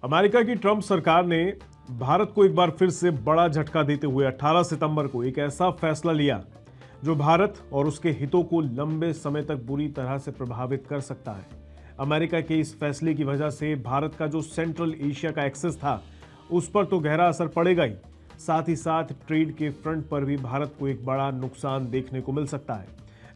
America की Trump सरकार ने भारत को एक बार फिर से बड़ा झटका देते हुए 18 सितंबर को एक ऐसा फैसला लिया जो भारत और उसके हितों को लंबे समय तक बुरी तरह से प्रभावित कर सकता है। अमेरिका के इस फैसले की वजह से भारत का जो सेंट्रल एशिया का एक्सेस था उस पर तो गहरा असर पड़ेगा ही, साथ ही साथ ट्रेड के फ्रंट पर भी भारत को एक बड़ा नुकसान देखने को मिल सकता है।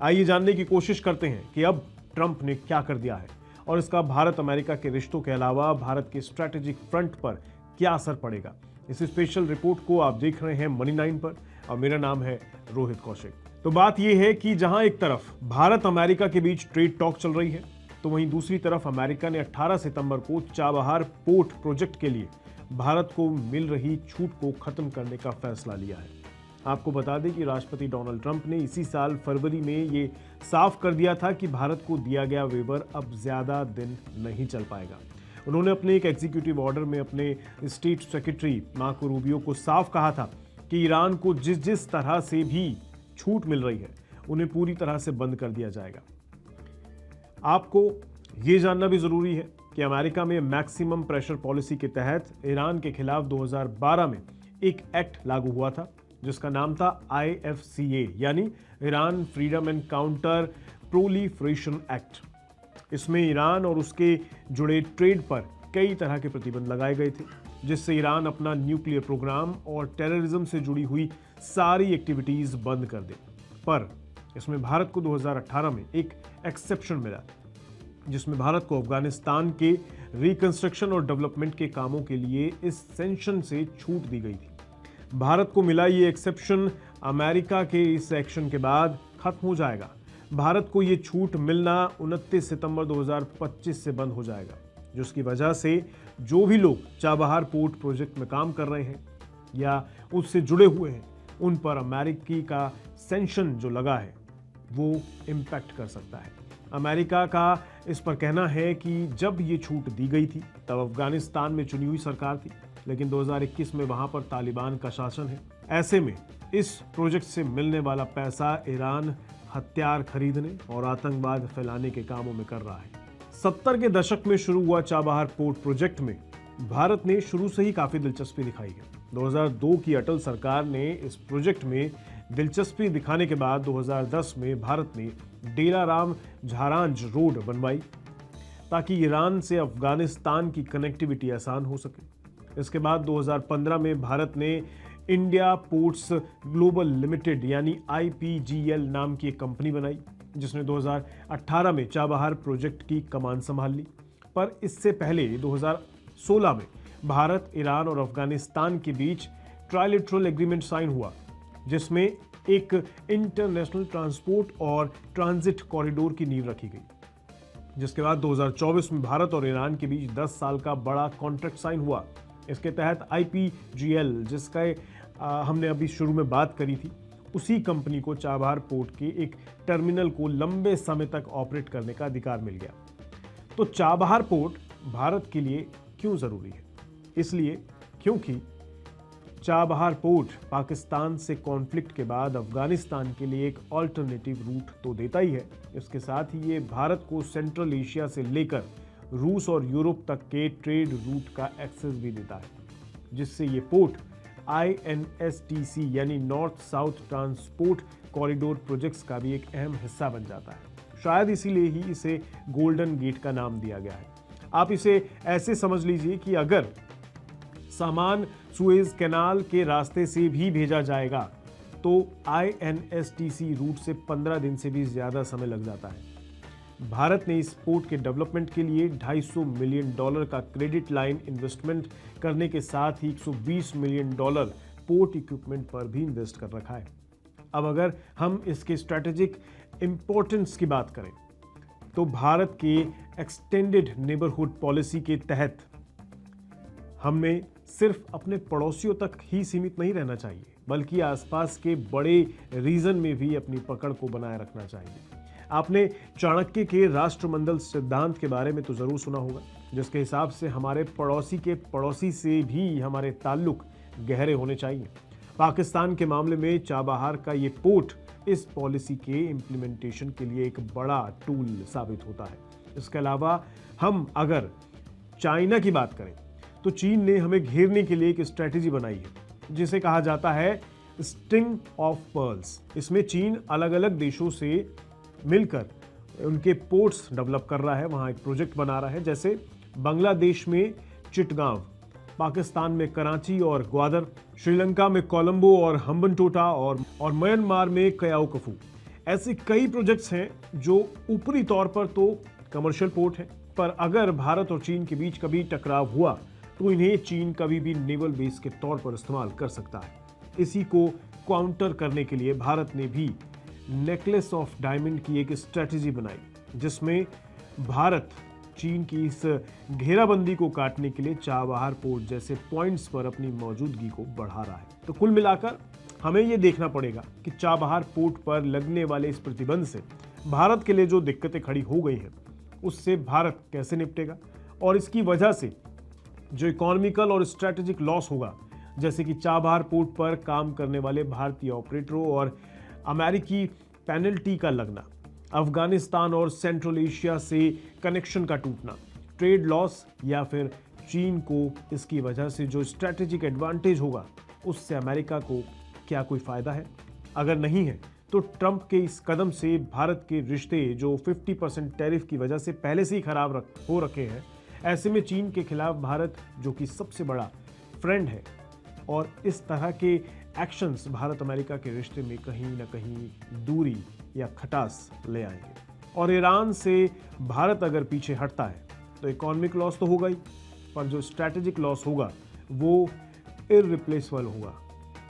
आइए जानने की कोशिश करते हैं कि अब ट्रंप ने क्या कर दिया है और इसका भारत अमेरिका के रिश्तों के अलावा भारत के स्ट्रैटेजिक फ्रंट पर क्या असर पड़ेगा। इस स्पेशल रिपोर्ट को आप देख रहे हैं मनी 9 पर और मेरा नाम है रोहित कौशिक। तो बात यह है कि जहां एक तरफ भारत अमेरिका के बीच ट्रेड टॉक चल रही है, तो वहीं दूसरी तरफ अमेरिका ने 18 सितंबर को चाबहार पोर्ट प्रोजेक्ट के लिए भारत को मिल रही छूट को खत्म करने का फैसला लिया है। आपको बता दें कि राष्ट्रपति डोनाल्ड ट्रंप ने इसी साल फरवरी में ये साफ कर दिया था कि भारत को दिया गया वेवर अब ज्यादा दिन नहीं चल पाएगा। उन्होंने अपने एक एग्जीक्यूटिव ऑर्डर में अपने स्टेट सेक्रेटरी मार्को रूबियो को साफ कहा था कि ईरान को जिस जिस तरह से भी छूट मिल रही है उन्हें पूरी तरह से बंद कर दिया जाएगा। आपको ये जानना भी जरूरी है कि अमेरिका में मैक्सिमम प्रेशर पॉलिसी के तहत ईरान के खिलाफ 2012 में एक एक्ट लागू हुआ था जिसका नाम था IFCA यानी Iran freedom and counter proliferation act. इसमें ईरान और उसके जुड़े ट्रेड पर कई तरह के प्रतिबंध लगाए गए थे जिससे ईरान अपना न्यूक्लियर प्रोग्राम और टेररिज्म से जुड़ी हुई सारी एक्टिविटीज बंद कर दे। पर इसमें भारत को 2018 में एक एक्सेप्शन मिला जिसमें भारत को अफगानिस्तान के रिकंस्ट्रक्शन और डेवलपमेंट के कामों के लिए इस सेंक्शन से छूट दी गई थी। भारत को मिला ये एक्सेप्शन अमेरिका के इस एक्शन के बाद खत्म हो जाएगा। भारत को ये छूट मिलना 29 सितंबर 2025 से बंद हो जाएगा, जिसकी वजह से जो भी लोग चाबहार पोर्ट प्रोजेक्ट में काम कर रहे हैं या उससे जुड़े हुए हैं उन पर अमेरिकी का सेंक्शन जो लगा है वो इम्पैक्ट कर सकता है। अमेरिका का इस पर कहना है कि जब ये छूट दी गई थी तब अफगानिस्तान में चुनी हुई सरकार थी, लेकिन 2021 में वहां पर तालिबान का शासन है। ऐसे में इस प्रोजेक्ट से मिलने वाला पैसा ईरान हथियार खरीदने और आतंकवाद फैलाने के कामों में कर रहा है। 70 के दशक में शुरू हुआ चाबहार पोर्ट प्रोजेक्ट में भारत ने शुरू से ही काफी दिलचस्पी दिखाई है। 2002 की अटल सरकार ने इस प्रोजेक्ट में दिलचस्पी दिखाने के बाद 2010 में भारत ने डेरा राम झारांज रोड बनवाई ताकि ईरान से अफगानिस्तान की कनेक्टिविटी आसान हो सके। इसके बाद 2015 में भारत ने इंडिया पोर्ट्स ग्लोबल लिमिटेड यानी IPGL नाम की एक कंपनी बनाई जिसने 2018 में चाबहार प्रोजेक्ट की कमान संभाल ली। पर इससे पहले 2016 में भारत, ईरान और अफगानिस्तान के बीच ट्राइलेटरल एग्रीमेंट साइन हुआ जिसमें एक इंटरनेशनल ट्रांसपोर्ट और ट्रांजिट कॉरिडोर की नींव रखी गई। जिसके बाद 2024 में भारत और ईरान के बीच 10 साल का बड़ा कॉन्ट्रैक्ट साइन हुआ। इसके तहत IPGL जिसका हमने अभी शुरू में बात करी थी, उसी कंपनी को चाबहार पोर्ट के एक टर्मिनल को लंबे समय तक ऑपरेट करने का अधिकार मिल गया। तो चाबहार पोर्ट भारत के लिए क्यों जरूरी है? इसलिए क्योंकि चाबहार पोर्ट पाकिस्तान से कॉन्फ्लिक्ट के बाद अफगानिस्तान के लिए एक ऑल्टरनेटिव रूट तो देता ही है, इसके साथ ही ये भारत को सेंट्रल एशिया से लेकर रूस और यूरोप तक के ट्रेड रूट का एक्सेस भी देता है, जिससे ये पोर्ट INSTC यानी north south transport corridor projects का भी एक अहम हिस्सा बन जाता है। शायद इसीलिए ही इसे गोल्डन गेट का नाम दिया गया है। आप इसे ऐसे समझ लीजिए कि अगर सामान सुएज कैनाल के रास्ते से भी भेजा जाएगा तो INSTC रूट से 15 दिन से भी ज्यादा समय लग जाता है। भारत ने इस पोर्ट के डेवलपमेंट के लिए $250 मिलियन का क्रेडिट लाइन इन्वेस्टमेंट करने के साथ ही $120 मिलियन पोर्ट इक्विपमेंट पर भी इन्वेस्ट कर रखा है। अब अगर हम इसके स्ट्रैटेजिक इंपॉर्टेंस की बात करें तो भारत के एक्सटेंडेड नेबरहुड पॉलिसी के तहत हमें सिर्फ अपने पड़ोसियों तक ही सीमित नहीं रहना चाहिए, बल्कि आसपास के बड़े रीजन में भी अपनी पकड़ को बनाए रखना चाहिए। आपने चाणक्य के राष्ट्रमंडल सिद्धांत के बारे में तो जरूर सुना होगा, जिसके हिसाब से हमारे पड़ोसी के पड़ोसी से भी हमारे ताल्लुक गहरे होने चाहिए। पाकिस्तान के मामले में चाबहार का ये पोर्ट इस पॉलिसी के इम्प्लीमेंटेशन के लिए एक बड़ा टूल साबित होता है। इसके अलावा हम अगर चाइना की बात करें तो चीन ने हमें घेरने के लिए एक स्ट्रेटेजी बनाई है जिसे कहा जाता है स्ट्रिंग ऑफ पर्ल्स। इसमें चीन अलग अलग देशों से मिलकर उनके पोर्ट्स डेवलप कर रहा है, वहां एक प्रोजेक्ट बना रहा है। जैसे बांग्लादेश में चिटगांव, पाकिस्तान में कराची और ग्वादर, श्रीलंका में कोलंबो और हम्बनटोटा और म्यांमार में कयाओकफू। ऐसे कई प्रोजेक्ट्स हैं जो ऊपरी तौर पर तो कमर्शियल पोर्ट हैं, पर अगर भारत और चीन के बीच कभी टकराव हुआ तो इन्हें चीन कभी भी नेवल बेस के तौर पर इस्तेमाल कर सकता है। इसी को काउंटर करने के लिए भारत ने भी नेकलेस ऑफ डायमंड की एक स्ट्रेटेजी बनाई, जिसमें भारत चीन की इस घेराबंदी को काटने के लिए चाबहार पोर्ट जैसे पॉइंट्स पर अपनी मौजूदगी को बढ़ा रहा है। तो कुल मिलाकर हमें यह देखना पड़ेगा कि चाबहार पोर्ट पर लगने वाले इस प्रतिबंध से भारत के लिए जो दिक्कतें खड़ी हो गई हैं उससे भारत कैसे निपटेगा, और इसकी वजह से जो इकोनॉमिकल और स्ट्रेटेजिक लॉस होगा, जैसे कि चाबहार पोर्ट पर काम करने वाले भारतीय ऑपरेटरों और अमेरिकी पेनल्टी का लगना, अफगानिस्तान और सेंट्रल एशिया से कनेक्शन का टूटना, ट्रेड लॉस, या फिर चीन को इसकी वजह से जो स्ट्रेटेजिक एडवांटेज होगा उससे अमेरिका को क्या कोई फायदा है? अगर नहीं है तो ट्रंप के इस कदम से भारत के रिश्ते जो 50% टैरिफ की वजह से पहले से ही खराब हो रखे हैं, ऐसे में चीन के खिलाफ भारत जो कि सबसे बड़ा फ्रेंड है, और इस तरह के एक्शंस भारत अमेरिका के रिश्ते में कहीं ना कहीं दूरी या खटास ले आएंगे। और ईरान से भारत अगर पीछे हटता है तो इकोनॉमिक लॉस तो होगा ही, पर जो स्ट्रैटेजिक लॉस होगा वो इररिप्लेसेबल होगा,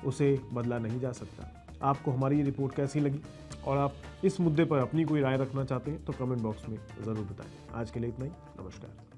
उसे बदला नहीं जा सकता। आपको हमारी ये रिपोर्ट कैसी लगी और आप इस मुद्दे पर अपनी कोई राय रखना चाहते हैं तो कमेंट बॉक्स में ज़रूर बताएं। आज के लिए इतना ही, नमस्कार।